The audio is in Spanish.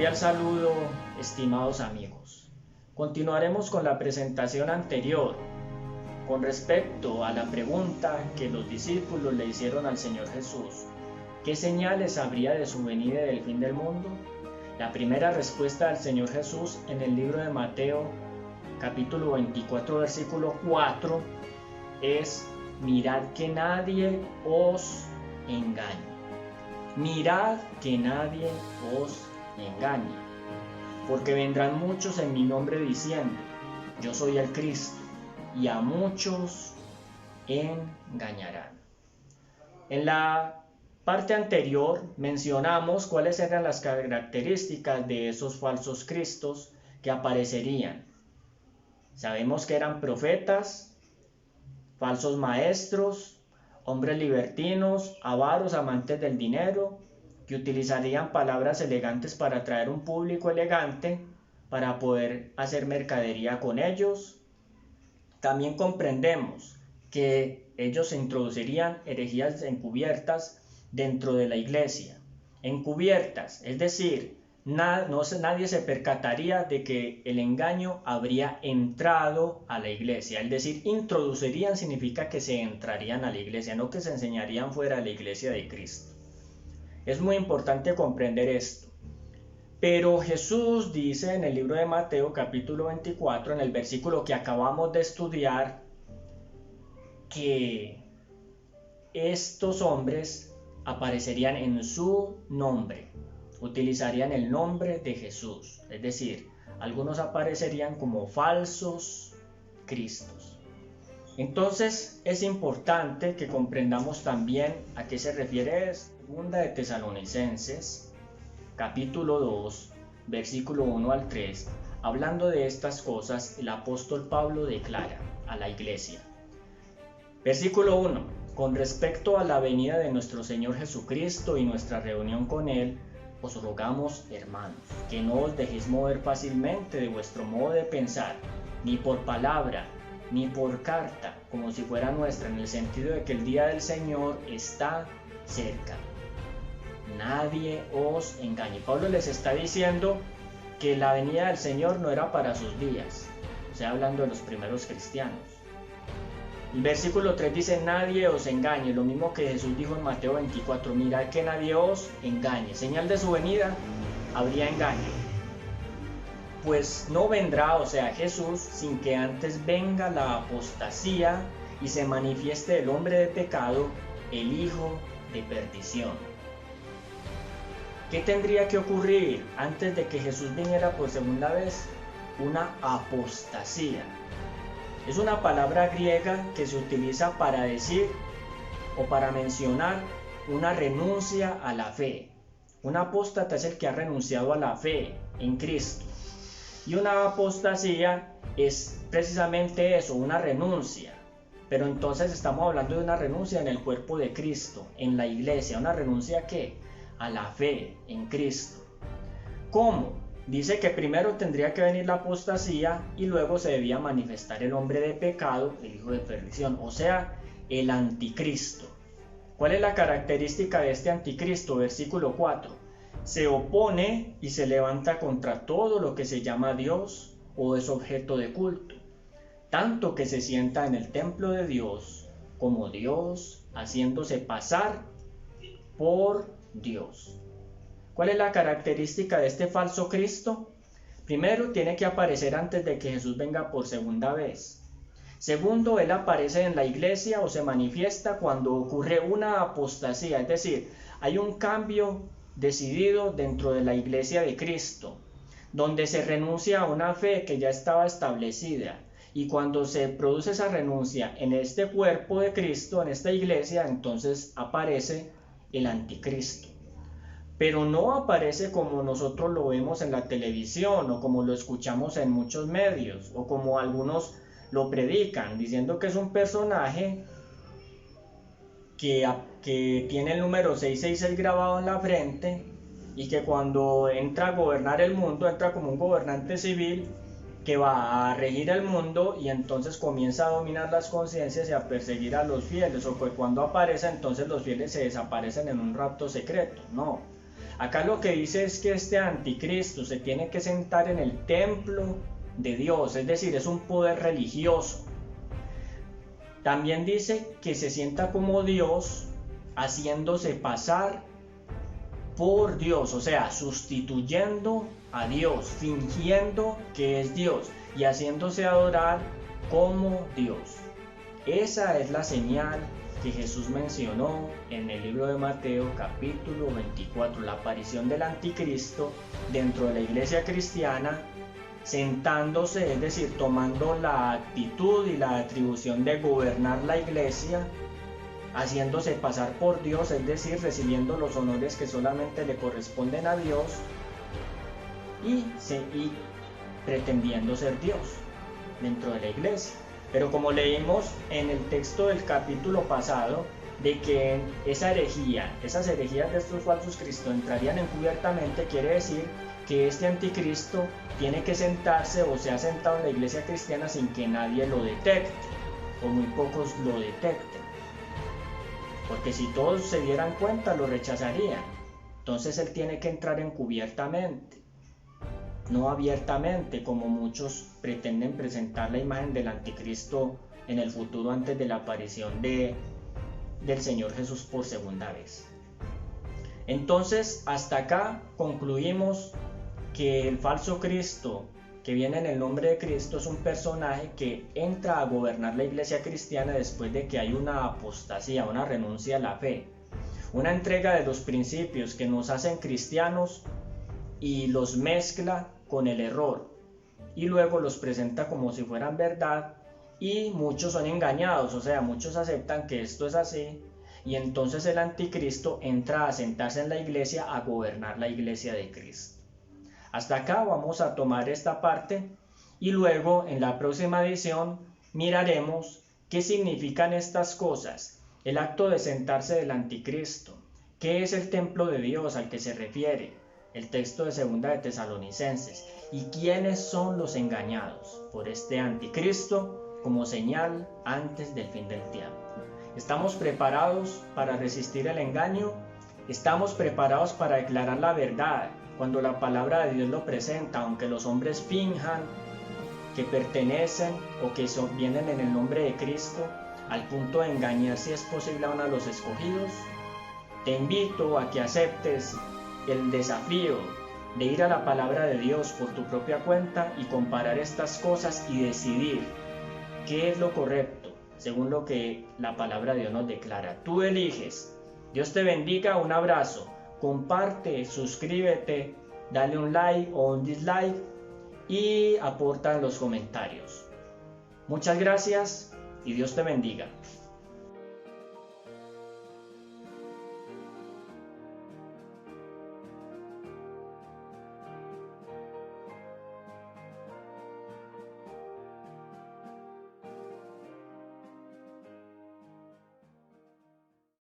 Cordial saludo, estimados amigos. Continuaremos con la presentación anterior con respecto a la pregunta que los discípulos le hicieron al Señor Jesús. ¿Qué señales habría de su venida y del fin del mundo? La primera respuesta del Señor Jesús en el libro de Mateo, capítulo 24, versículo 4, es: mirad que nadie os engañe. Mirad que nadie os engañe, porque vendrán muchos en mi nombre diciendo: yo soy el Cristo, y a muchos engañarán. En la parte anterior mencionamos cuáles eran las características de esos falsos cristos que aparecerían. Sabemos que eran profetas, falsos maestros, hombres libertinos, avaros, amantes del dinero, que utilizarían palabras elegantes para atraer un público elegante, para poder hacer mercadería con ellos. También comprendemos que ellos introducirían herejías encubiertas dentro de la iglesia. Encubiertas, es decir, nadie se percataría de que el engaño habría entrado a la iglesia. Es decir, introducirían significa que se entrarían a la iglesia, no que se enseñarían fuera de la iglesia de Cristo. Es muy importante comprender esto. Pero Jesús dice en el libro de Mateo capítulo 24, en el versículo que acabamos de estudiar, que estos hombres aparecerían en su nombre, utilizarían el nombre de Jesús. Es decir, algunos aparecerían como falsos cristos. Entonces es importante que comprendamos también a qué se refiere esto. Segunda de Tesalonicenses capítulo 2, versículo 1 al 3, hablando de estas cosas, el apóstol Pablo declara a la iglesia. Versículo 1: con respecto a la venida de nuestro Señor Jesucristo y nuestra reunión con Él, os rogamos, hermanos, que no os dejéis mover fácilmente de vuestro modo de pensar, ni por palabra, ni por carta, como si fuera nuestra, en el sentido de que el día del Señor está cerca. Nadie os engañe. Pablo les está diciendo que la venida del Señor no era para sus días. O sea, hablando de los primeros cristianos. El versículo 3 dice: nadie os engañe. Lo mismo que Jesús dijo en Mateo 24: mirad que nadie os engañe. Señal de su venida, habría engaño. Pues no vendrá, o sea, Jesús, sin que antes venga la apostasía y se manifieste el hombre de pecado, el hijo de perdición. ¿Qué tendría que ocurrir antes de que Jesús viniera por segunda vez? Una apostasía. Es una palabra griega que se utiliza para decir o para mencionar una renuncia a la fe. Un apóstata es el que ha renunciado a la fe en Cristo. Y una apostasía es precisamente eso, una renuncia. Pero entonces estamos hablando de una renuncia en el cuerpo de Cristo, en la iglesia. ¿Una renuncia qué? A la fe en Cristo. ¿Cómo? Dice que primero tendría que venir la apostasía y luego se debía manifestar el hombre de pecado, el hijo de perdición, o sea, el anticristo. ¿Cuál es la característica de este anticristo? Versículo 4. Se opone y se levanta contra todo lo que se llama Dios o es objeto de culto, tanto que se sienta en el templo de Dios como Dios, haciéndose pasar por Dios. ¿Cuál es la característica de este falso Cristo? Primero, tiene que aparecer antes de que Jesús venga por segunda vez. Segundo, él aparece en la iglesia o se manifiesta cuando ocurre una apostasía, es decir, hay un cambio decidido dentro de la iglesia de Cristo, donde se renuncia a una fe que ya estaba establecida. Y cuando se produce esa renuncia en este cuerpo de Cristo, en esta iglesia, entonces aparece el anticristo. Pero no aparece como nosotros lo vemos en la televisión o como lo escuchamos en muchos medios o como algunos lo predican, diciendo que es un personaje que tiene el número 666 grabado en la frente y que cuando entra a gobernar el mundo entra como un gobernante civil que va a regir el mundo y entonces comienza a dominar las conciencias y a perseguir a los fieles, o que cuando aparece entonces los fieles se desaparecen en un rapto secreto. No, Acá lo que dice es que este anticristo se tiene que sentar en el templo de Dios, es decir, es un poder religioso. También dice que se sienta como Dios, haciéndose pasar por Dios, o sea, sustituyendo a Dios, fingiendo que es Dios y haciéndose adorar como Dios. Esa es la señal que Jesús mencionó en el libro de Mateo capítulo 24, la aparición del anticristo dentro de la iglesia cristiana, sentándose, es decir, tomando la actitud y la atribución de gobernar la iglesia, haciéndose pasar por Dios, es decir, recibiendo los honores que solamente le corresponden a Dios y pretendiendo ser Dios dentro de la iglesia. Pero como leímos en el texto del capítulo pasado, de que esas herejías de estos falsos cristos entrarían encubiertamente, quiere decir que este anticristo tiene que sentarse o se ha sentado en la iglesia cristiana sin que nadie lo detecte, o muy pocos lo detecten. Porque si todos se dieran cuenta, lo rechazarían. Entonces él tiene que entrar encubiertamente, no abiertamente, como muchos pretenden presentar la imagen del anticristo en el futuro antes de la aparición del Señor Jesús por segunda vez. Entonces, hasta acá concluimos que el falso Cristo, que viene en el nombre de Cristo, es un personaje que entra a gobernar la iglesia cristiana después de que hay una apostasía, una renuncia a la fe, una entrega de los principios que nos hacen cristianos y los mezcla con el error y luego los presenta como si fueran verdad, y muchos son engañados, o sea, muchos aceptan que esto es así, y entonces el anticristo entra a sentarse en la iglesia a gobernar la iglesia de Cristo. Hasta acá vamos a tomar esta parte y luego en la próxima edición miraremos qué significan estas cosas, el acto de sentarse del anticristo, qué es el templo de Dios al que se refiere el texto de Segunda de Tesalonicenses, y quiénes son los engañados por este anticristo como señal antes del fin del tiempo. ¿Estamos preparados para resistir el engaño? ¿Estamos preparados para declarar la verdad cuando la palabra de Dios lo presenta, aunque los hombres finjan que pertenecen o que vienen en el nombre de Cristo, al punto de engañar si es posible a uno de los escogidos? Te invito a que aceptes el desafío de ir a la palabra de Dios por tu propia cuenta y comparar estas cosas y decidir qué es lo correcto según lo que la palabra de Dios nos declara. Tú eliges. Dios te bendiga, un abrazo, comparte, suscríbete, dale un like o un dislike y aporta en los comentarios. Muchas gracias y Dios te bendiga.